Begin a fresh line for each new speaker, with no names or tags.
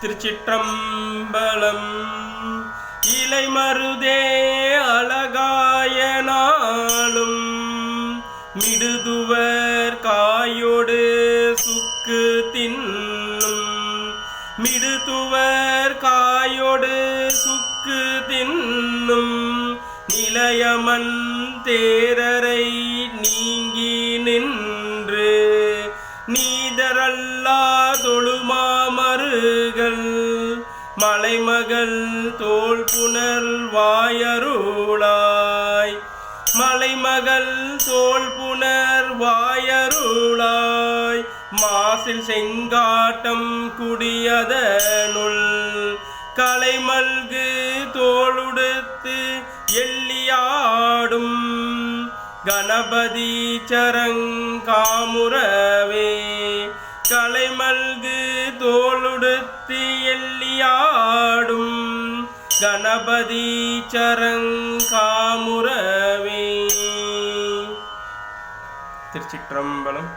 திருச்சிற்றம்பலம். இலை மருதே அழகாய நாளும் மிடுதுவர் காயோடு சுக்கு தின்னும் மிடுதுவர் காயோடு சுக்கு தின்னும் நிலையமன் தேரரை நீங்கி நின்று நீதரல்லா தொழுமாமருகள் மலைமகள் தோல் புனர் வாயருளாய் மலைமகள் தோல் புனர் வாயருளாய் மாசில் செங்காட்டம் குடியதனுள் கலைமல்கு தோளுடுத்து எல்லியாடும் கணபதி சரங்காமுறவே கலைமல்கு தோளுடுத்து எல்லியாடும் கணபதி சரங்காமுறவே. திருச்சிற்றம்பலம்.